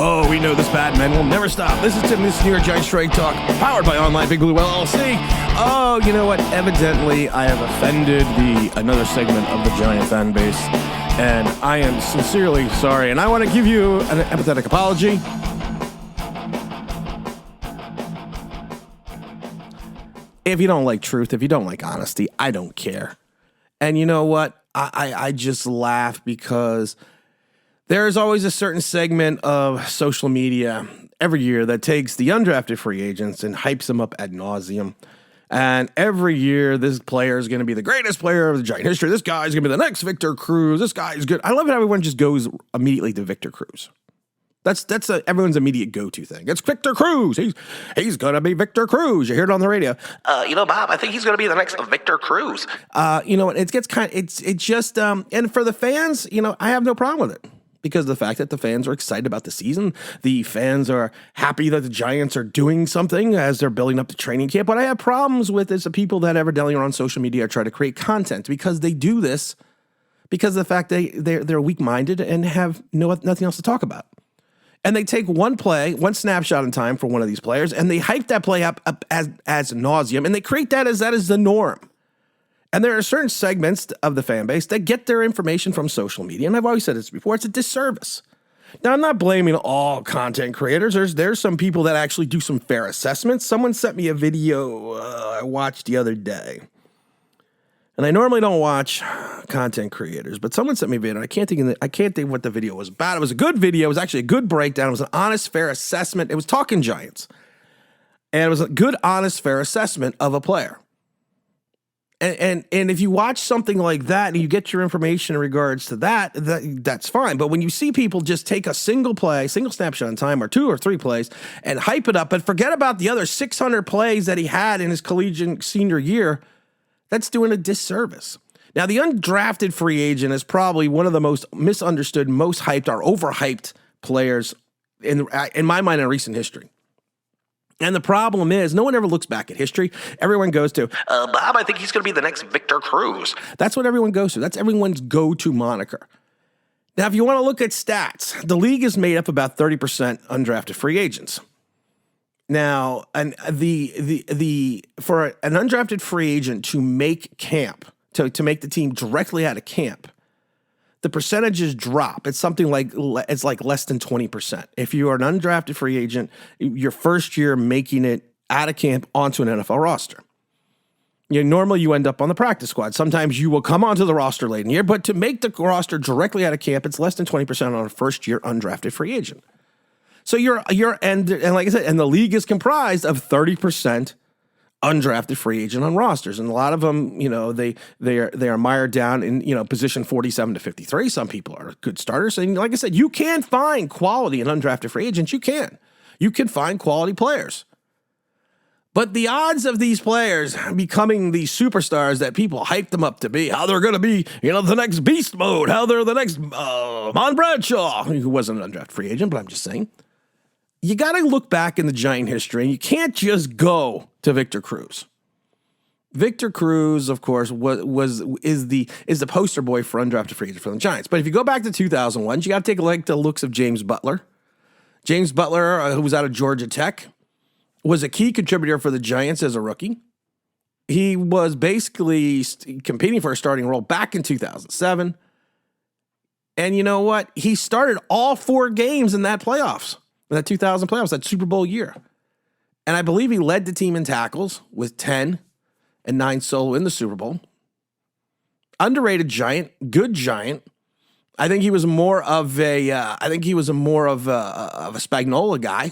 Oh, we know this bad men will never stop. This is Tim, this is New York Giants Straight Talk, powered by Online Big Blue LLC. Oh, you know what? Evidently, I have offended another segment of the Giant fan base, and I am sincerely sorry, and I want to give you an empathetic apology. If you don't like truth, if you don't like honesty, I don't care. And you know what? I just laugh because there's always a certain segment of social media every year that takes the undrafted free agents and hypes them up ad nauseum. And every year, this player is going to be the greatest player of the Giant history. This guy's going to be the next Victor Cruz. This guy is good. I love it how everyone just goes immediately to Victor Cruz. That's everyone's immediate go-to thing. It's Victor Cruz. He's going to be Victor Cruz. You hear it on the radio. Bob, I think he's going to be the next Victor Cruz. You know what? It gets it's just, and for the fans, I have no problem with it. Because of the fact that the fans are excited about the season. The fans are happy that the Giants are doing something as they're building up the training camp. What I have problems with is the people that evidently are on social media try to create content because they do this because of the fact they're weak-minded and have nothing else to talk about. And they take one play, one snapshot in time for one of these players, and they hype that play up as nauseum, and they create that as the norm. And there are certain segments of the fan base that get their information from social media. And I've always said this before, it's a disservice. Now, I'm not blaming all content creators. There's some people that actually do some fair assessments. Someone sent me a video I watched the other day. And I normally don't watch content creators, but someone sent me a video. I can't think what the video was about. It was a good video. It was actually a good breakdown. It was an honest, fair assessment. It was talking Giants. And it was a good, honest, fair assessment of a player. And if you watch something like that and you get your information in regards to that's fine. But when you see people just take a single play, single snapshot in time, or two or three plays, and hype it up, but forget about the other 600 plays that he had in his collegiate senior year, that's doing a disservice. Now, the undrafted free agent is probably one of the most misunderstood, most hyped, or overhyped players in my mind in recent history. And the problem is, no one ever looks back at history. Everyone goes to, Bob, I think he's going to be the next Victor Cruz. That's what everyone goes to. That's everyone's go-to moniker. Now, if you want to look at stats, the league is made up about 30% undrafted free agents. Now, and for an undrafted free agent to make camp, to make the team directly out of camp, the percentages drop. It's something like less than 20%. If you are an undrafted free agent, your first year making it out of camp onto an NFL roster. Normally you end up on the practice squad. Sometimes you will come onto the roster late in the year, but to make the roster directly out of camp, it's less than 20% on a first year undrafted free agent. So and like I said, and the league is comprised of 30% undrafted free agent on rosters. And a lot of them, they are mired down in, position 47 to 53. Some people are good starters. And like I said, you can find quality in undrafted free agents. You can find quality players. But the odds of these players becoming the superstars that people hype them up to be, how they're going to be, the next beast mode, how they're the next Mon Bradshaw, who wasn't an undrafted free agent, but I'm just saying. You got to look back in the Giant history, and you can't just go to Victor Cruz. Victor Cruz, of course, is the poster boy for undrafted free agent for the Giants. But if you go back to 2001, you got to take a look at the looks of James Butler. James Butler, who was out of Georgia Tech, was a key contributor for the Giants as a rookie. He was basically competing for a starting role back in 2007. And you know what? He started all 4 games in that playoffs. In that 2000 playoffs, that Super Bowl year. And I believe he led the team in tackles with 10 and 9 solo in the Super Bowl. Underrated Giant, good Giant. I think he was more of a Spagnuolo guy.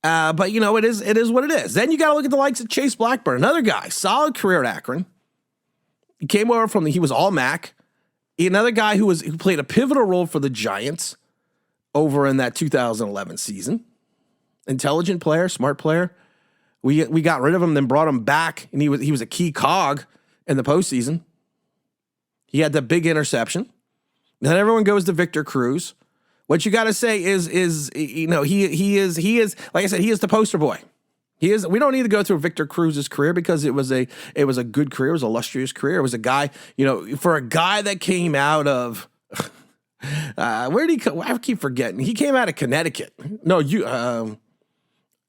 But it is what it is. Then you got to look at the likes of Chase Blackburn, another guy, solid career at Akron. He came over he was all MAC. Another guy who played a pivotal role for the Giants over in that 2011 season. Intelligent player, smart player. We got rid of him, then brought him back, and he was a key cog in the postseason. He had the big interception. Then everyone goes to Victor Cruz. What you got to say is he is like I said, he is the poster boy. He is. We don't need to go through Victor Cruz's career because it was a good career. It was an illustrious career. It was a guy, for a guy that came out of Where did he come? I keep forgetting. He came out of Connecticut. No,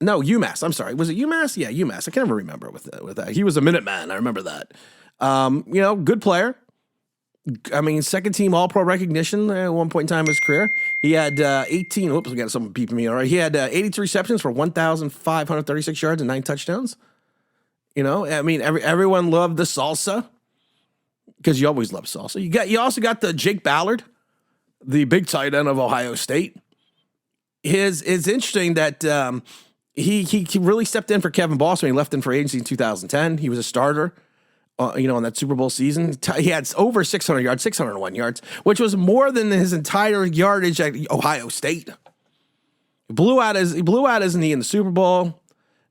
UMass. I'm sorry. Was it UMass? Yeah, UMass. I can never remember with that. He was a Minuteman. I remember that. Good player. I mean, second team All-Pro recognition at one point in time in his career. He had 18. Whoops, we got someone beeping me. All right. He had 83 receptions for 1,536 yards and 9 touchdowns. I mean, everyone loved the salsa because you always love salsa. You also got the Jake Ballard, the big tight end of Ohio State. It's interesting that he really stepped in for Kevin Boss when he left in for agency in 2010. He was a starter, in that Super Bowl season. He had over 600 yards, 601 yards, which was more than his entire yardage at Ohio State. He blew out his knee in the Super Bowl.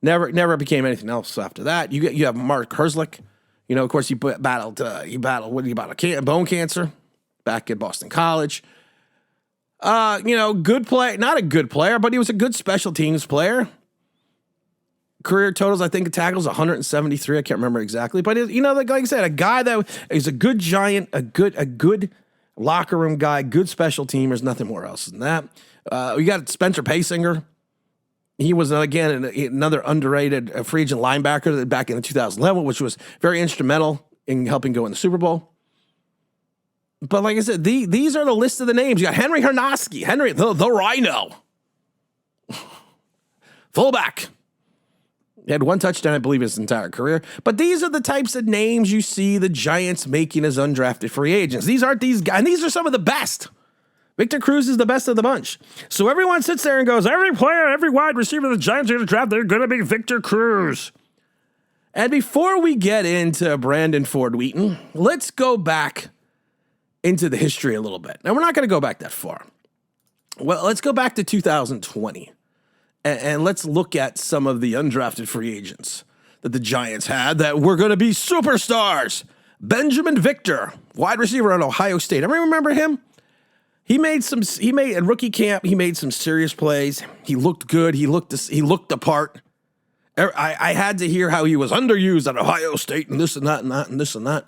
Never became anything else after that. You have Mark Herzlich. Of course, he battled bone cancer back at Boston College. Good play, not a good player, but he was a good special teams player. Career totals, I think, tackles 173. I can't remember exactly, but like I said, a guy that is a good giant, a good locker room guy, good special teamers. Nothing more else than that. We got Spencer Paysinger. He was again another underrated free agent linebacker back in 2011, which was very instrumental in helping go in the Super Bowl. But like I said, these are the list of the names. You got Henry Hernosky, Henry the Rhino, fullback. He had 1 touchdown, I believe, his entire career. But these are the types of names you see the Giants making as undrafted free agents. These aren't these guys, and these are some of the best. Victor Cruz is the best of the bunch. So everyone sits there and goes, every player, every wide receiver the Giants are going to draft, they're going to be Victor Cruz. And before we get into Brandon Ford-Wheaton, let's go back into the history a little bit. Now, we're not going to go back that far. Well, let's go back to 2020. And let's look at some of the undrafted free agents that the Giants had that were going to be superstars. Benjamin Victor, wide receiver at Ohio State. Everyone remember him? He made at rookie camp, he made some serious plays. He looked good. He looked the part. I had to hear how he was underused at Ohio State and this and that and that and this and that.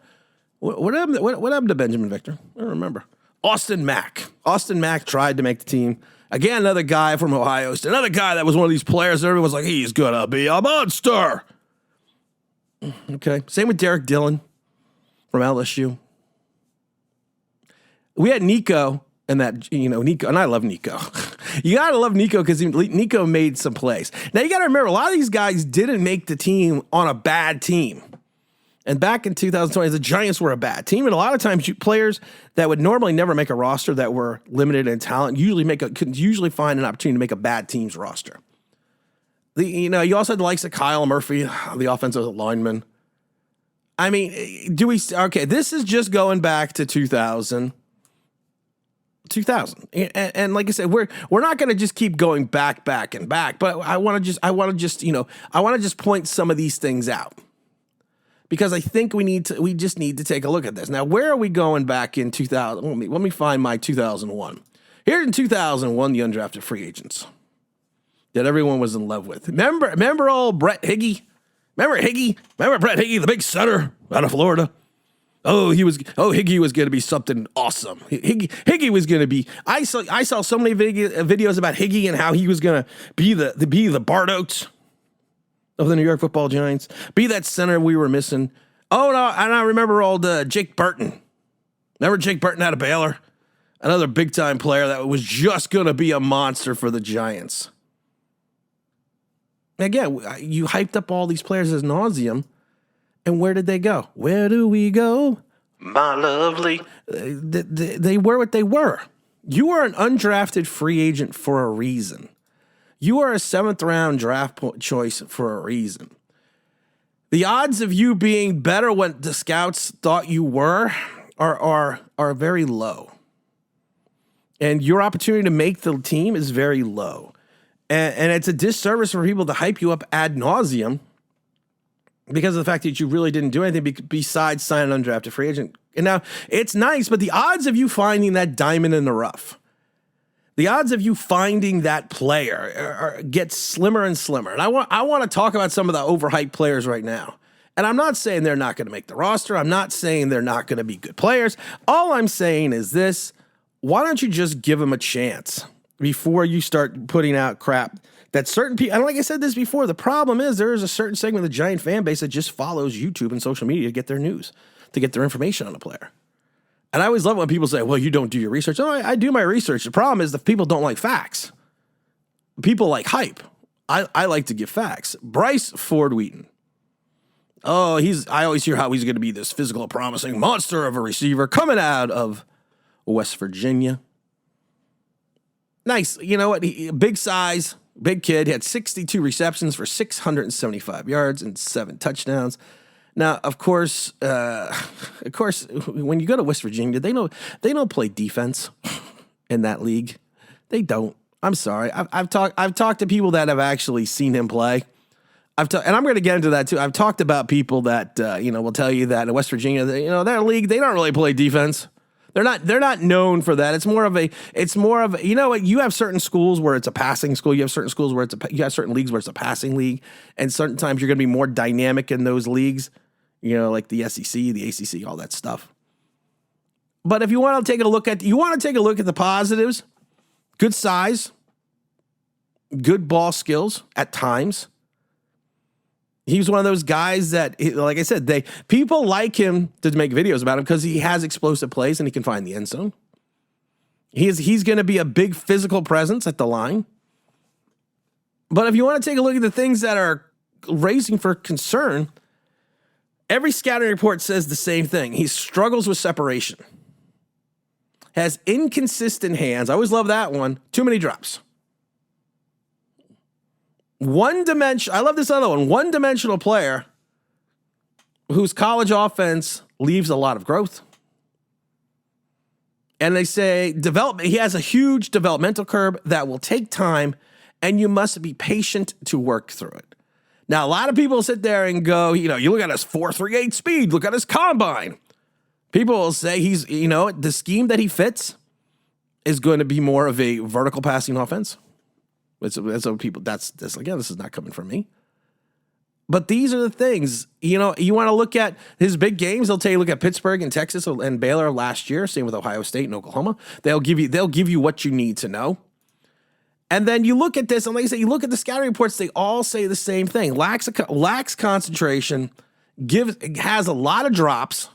What happened to Benjamin Victor? I don't remember. Austin Mack. Austin Mack tried to make the team. Again, another guy from Ohio State. Another guy that was one of these players that everyone's like, he's going to be a monster. Okay. Same with Derek Dillon from LSU. We had Nico and Nico, and I love Nico. You got to love Nico because Nico made some plays. Now, you got to remember, a lot of these guys didn't make the team on a bad team. And back in 2020, the Giants were a bad team. And a lot of times players that would normally never make a roster that were limited in talent could usually find an opportunity to make a bad team's roster. You also had the likes of Kyle Murphy, the offensive lineman. I mean, this is just going back to 2000. And like I said, we're not going to just keep going back, but I want to just point some of these things out. Because I think we just need to take a look at this. Now, where are we going back in 2000? Let me find my 2001. Here in 2001, the undrafted free agents that everyone was in love with. Remember old Brett Higgy? Remember Higgy? Remember Brett Higgy, the big center out of Florida? Higgy was going to be something awesome. Higgy was going to be. I saw so many videos about Higgy and how he was going to be the Bart Oates of the New York Football Giants. Be that center we were missing. Oh, no, and I remember old Jake Burton. Remember Jake Burton out of Baylor? Another big-time player that was just going to be a monster for the Giants. Again, you hyped up all these players as nauseum, and where did they go? Where do we go? My lovely. They were what they were. You are an undrafted free agent for a reason. You are a 7th-round draft choice for a reason. The odds of you being better when the scouts thought you were are very low. And your opportunity to make the team is very low. And it's a disservice for people to hype you up ad nauseum because of the fact that you really didn't do anything besides sign an undrafted free agent. And now, it's nice, but the odds of you finding that diamond in the rough, the odds of you finding that player get slimmer and slimmer. And I want to talk about some of the overhyped players right now. And I'm not saying they're not going to make the roster. I'm not saying they're not going to be good players. All I'm saying is this: why don't you just give him a chance before you start putting out crap that certain people, and like I said this before, the problem is there is a certain segment of the Giant fan base that just follows YouTube and social media to get their news, to get their information on a player. And I always love when people say, well, you don't do your research. Oh, I do my research. The problem is the people don't like facts. People like hype. I like to give facts. Bryce Ford-Wheaton. Oh, I always hear how he's going to be this physical, promising monster of a receiver coming out of West Virginia. Nice. You know what? Big size, big kid. He had 62 receptions for 675 yards and 7 touchdowns. Now, of course, when you go to West Virginia, they don't play defense in that league. They don't. I'm sorry. I've talked to people that have actually seen him play. And I'm going to get into that too. I've talked about people that will tell you that in West Virginia, their league, they don't really play defense. They're not known for that. It's more of you know what, you have certain schools where it's a passing school. You have certain schools where you have certain leagues where it's a passing league, and certain times you're going to be more dynamic in those leagues. Like the SEC, the ACC, all that stuff. But if you want to take a look at the positives, good size, good ball skills at times. He was one of those guys that, like I said, people like him to make videos about him because he has explosive plays and he can find the end zone. He's going to be a big physical presence at the line. But if you want to take a look at the things that are raising for concern, every scouting report says the same thing. He struggles with separation. Has inconsistent hands. I always love that one. Too many drops. I love this other one. One-dimensional player whose college offense leaves a lot of growth. And they say he has a huge developmental curve that will take time, and you must be patient to work through it. Now, a lot of people sit there and go, you look at his 4.38 speed, look at his combine. People will say the scheme that he fits is going to be more of a vertical passing offense. That's what people, again, this is not coming from me. But these are the things, you want to look at his big games. They'll tell you, look at Pittsburgh and Texas and Baylor last year. Same with Ohio State and Oklahoma. They'll give you what you need to know. And then you look at this, and like I said, you look at the scouting reports, they all say the same thing. Lacks concentration, has a lot of drops,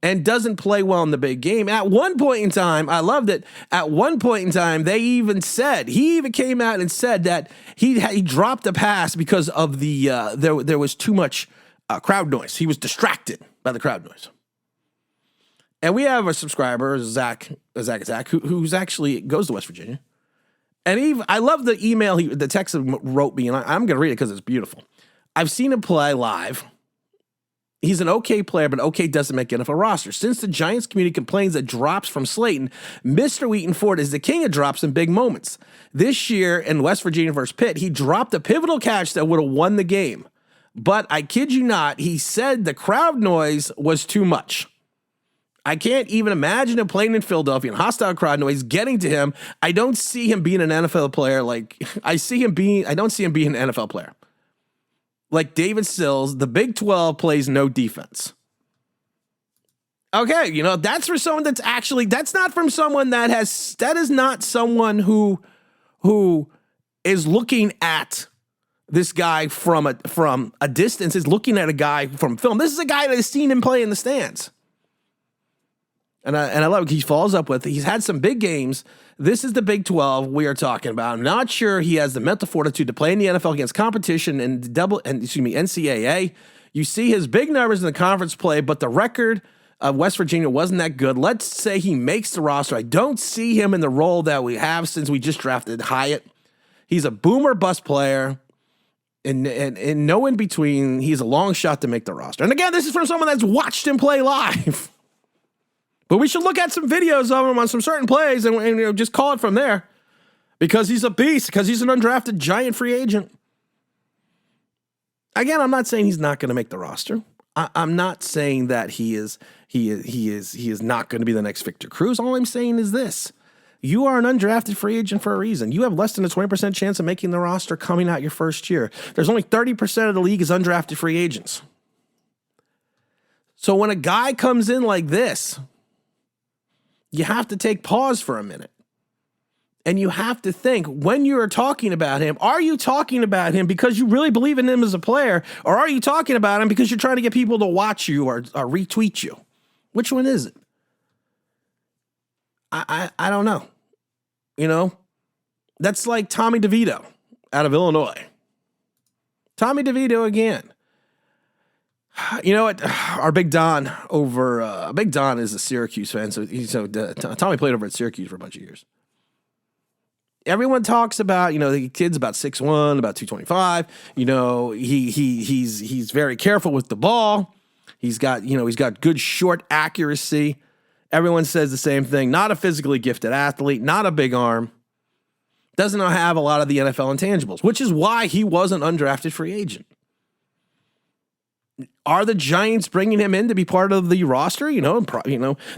and doesn't play well in the big game. At one point in time, I loved it. At one point in time, he even came out and said that he dropped a pass because of there was too much crowd noise. He was distracted by the crowd noise. And we have a subscriber, Zach, who's actually goes to West Virginia. And I love the email, the text he wrote me, and I'm going to read it because it's beautiful. I've seen him play live. He's an okay player, but okay doesn't make NFL roster. Since the Giants community complains that drops from Slayton, Mr. Wheaton Ford is the king of drops in big moments. This year in West Virginia versus Pitt, he dropped a pivotal catch that would have won the game. But I kid you not, he said the crowd noise was too much. I can't even imagine him playing in Philadelphia and hostile crowd noise getting to him. I don't see him being an NFL player. I don't see him being an NFL player. Like David Sills, the Big 12 plays no defense. Okay, that's for someone that's not from someone that is not someone who is looking at this guy from a distance, is looking at a guy from film. This is a guy that has seen him play in the stands. And I love what he follows up with. He's had some big games. This is the Big 12 we are talking about. I'm not sure he has the mental fortitude to play in the NFL against competition and NCAA. You see his big numbers in the conference play, but the record of West Virginia wasn't that good. Let's say he makes the roster. I don't see him in the role that we have since we just drafted Hyatt. He's a boomer bust player. And no in between. He's a long shot to make the roster. And again, this is from someone that's watched him play live. But we should look at some videos of him on some certain plays and just call it from there. Because he's a beast. Because he's an undrafted giant free agent. Again, I'm not saying he's not going to make the roster. I'm not saying that he is not going to be the next Victor Cruz. All I'm saying is this. You are an undrafted free agent for a reason. You have less than a 20% chance of making the roster coming out your first year. There's only 30% of the league is undrafted free agents. So when a guy comes in like this, You have to take pause for a minute. And you have to think, when you are talking about him, are you talking about him because you really believe in him as a player, or are you talking about him because you're trying to get people to watch you or retweet you? Which one is it? I don't know. You know, that's like Tommy DeVito out of Illinois. Tommy DeVito again. You know what? Our Big Don over, Big Don is a Syracuse fan, so Tommy played over at Syracuse for a bunch of years. Everyone talks about, you know, the kid's about 6'1", about 225. You know, he's very careful with the ball. He's got good short accuracy. Everyone says the same thing. Not a physically gifted athlete, not a big arm. Doesn't have a lot of the NFL intangibles, which is why he was an undrafted free agent. Are the Giants bringing him in to be part of the roster? You know,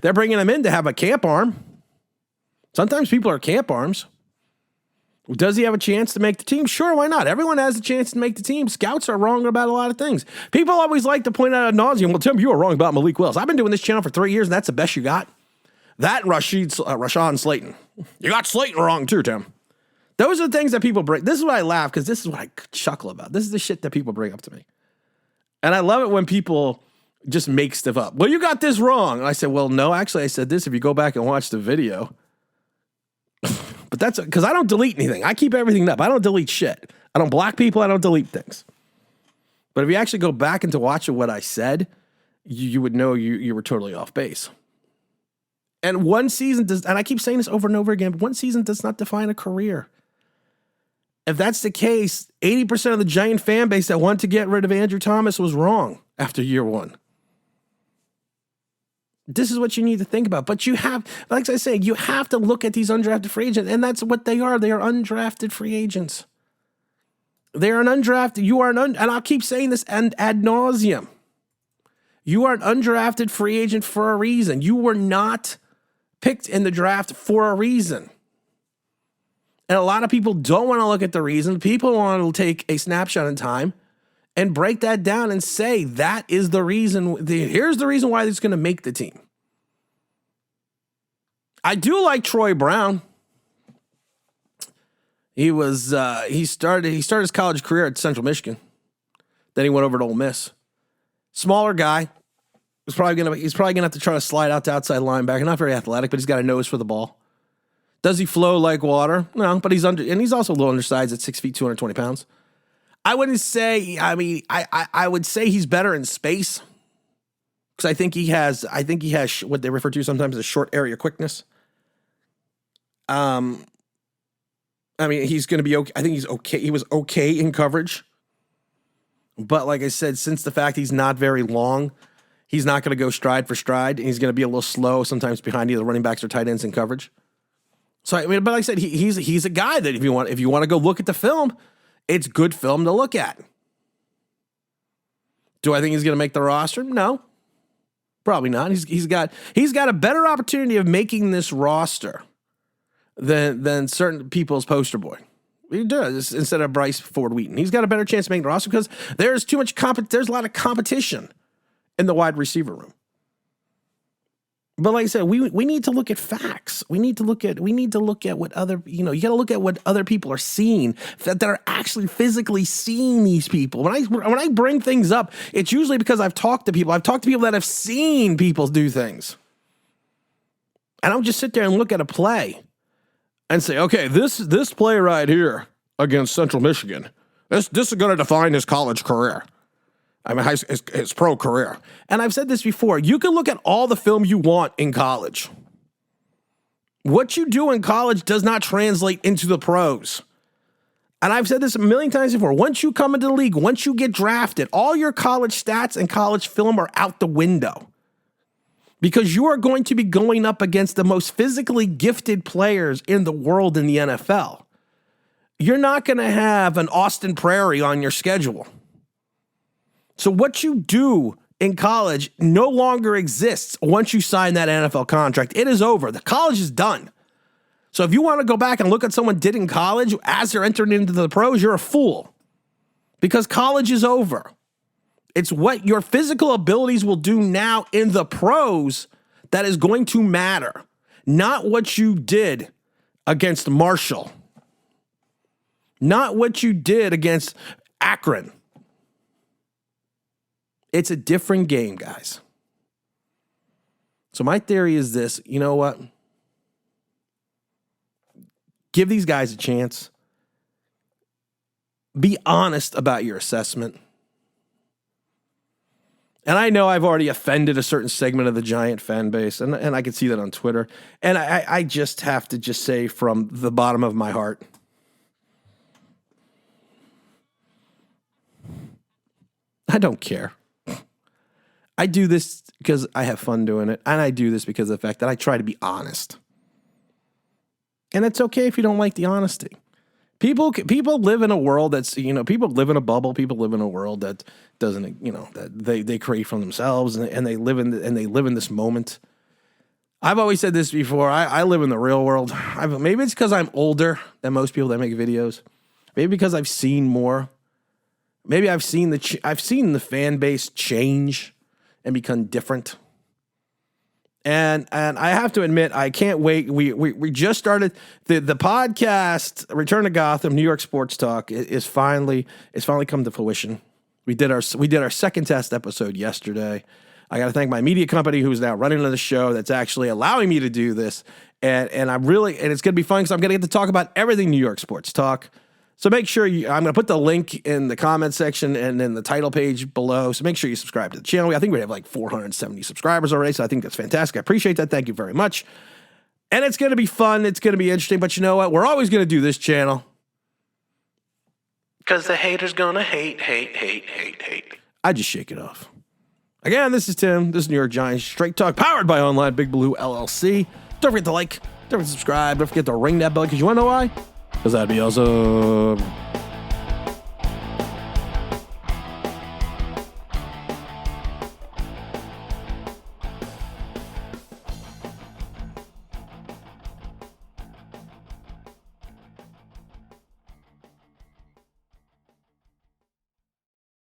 they're bringing him in to have a camp arm. Sometimes people are camp arms. Does he have a chance to make the team? Sure, why not? Everyone has a chance to make the team. Scouts are wrong about a lot of things. People always like to point out ad nauseum, well, Tim, you were wrong about Malik Willis. I've been doing this channel for 3 years, and that's the best you got. That and Rashawn Slayton. You got Slayton wrong too, Tim. Those are the things that people bring. This is why I laugh, because this is what I chuckle about. This is the shit that people bring up to me. And I love it when people just make stuff up. Well, you got this wrong. And I said, well, no, actually, I said this. If you go back and watch the video. But that's because I don't delete anything. I keep everything up. I don't delete shit. I don't block people. I don't delete things. But if you actually go back into watching what I said, you would know you were totally off base. And one season does, and I keep saying this over and over again, but one season does not define a career. If that's the case, 80% of the Giant fan base that wanted to get rid of Andrew Thomas was wrong after year one. This is what you need to think about. But you have, like I say, you have to look at these undrafted free agents, and that's what they are. They are undrafted free agents. They are an undrafted. You are and I'll keep saying this and ad nauseum. You are an undrafted free agent for a reason. You were not picked in the draft for a reason. And a lot of people don't want to look at the reason. People want to take a snapshot in time and break that down and say, that is the reason. Here's the reason why it's going to make the team. I do like Troy Brown. He started his college career at Central Michigan. Then he went over to Ole Miss. Smaller guy. He's probably gonna have to try to slide out to outside linebacker. Not very athletic, but he's got a nose for the ball. Does he flow like water? No, but he's also a little undersized at 6 feet, 220 pounds. I wouldn't say, I would say he's better in space. Because I think he has what they refer to sometimes as short area quickness. He's going to be okay. I think he's okay. He was okay in coverage. But like I said, since the fact he's not very long, he's not going to go stride for stride. And he's going to be a little slow sometimes behind either running backs or tight ends in coverage. So, but like I said, he's a guy that if you want to go look at the film, it's good film to look at. Do I think he's going to make the roster? No, probably not. He's got a better opportunity of making this roster than certain people's poster boy. He does, instead of Bryce Ford-Wheaton. He's got a better chance of making the roster because there's too much there's a lot of competition in the wide receiver room. But like I said, we need to look at facts. We need to look at what other, you got to look at what other people are seeing that are actually physically seeing these people. When I bring things up, it's usually because I've talked to people. I've talked to people that have seen people do things. I don't just sit there and look at a play and say, okay, this play right here against Central Michigan, this is going to define his college career. His pro career. And I've said this before. You can look at all the film you want in college. What you do in college does not translate into the pros. And I've said this a million times before. Once you come into the league, once you get drafted, all your college stats and college film are out the window. Because you are going to be going up against the most physically gifted players in the world in the NFL. You're not going to have an Austin Prairie on your schedule. So what you do in college no longer exists once you sign that NFL contract. It is over. The college is done. So if you want to go back and look at someone did in college as they're entering into the pros, you're a fool. Because college is over. It's what your physical abilities will do now in the pros that is going to matter. Not what you did against Marshall. Not what you did against Akron. It's a different game, guys. So my theory is this. You know what? Give these guys a chance. Be honest about your assessment. And I know I've already offended a certain segment of the Giant fan base, and I can see that on Twitter. And I just have to just say from the bottom of my heart, I don't care. I do this because I have fun doing it, and I do this because of the fact that I try to be honest. And it's okay if you don't like the honesty. People live in a world that's, people live in a bubble. People live in a world that doesn't, that they create from themselves, and they live in this moment. I've always said this before. I live in the real world. Maybe it's because I'm older than most people that make videos. Maybe because I've seen more. Maybe I've seen the fan base change and become different. And I have to admit, I can't wait. We just started the podcast, Return to Gotham, New York Sports Talk is finally come to fruition. We did our second test episode yesterday. I got to thank my media company who's now running the show that's actually allowing me to do this. And it's going to be fun because I'm going to get to talk about everything New York Sports Talk. So make sure I'm going to put the link in the comment section and in the title page below. So make sure you subscribe to the channel. I think we have like 470 subscribers already. So I think that's fantastic. I appreciate that. Thank you very much. And it's going to be fun. It's going to be interesting. But you know what? We're always going to do this channel. Because the haters gonna hate. I just shake it off. Again, this is Tim. This is New York Giants Straight Talk, powered by Online Big Blue LLC. Don't forget to like, don't forget to subscribe, don't forget to ring that bell, because you want to know why? Because that'd be awesome.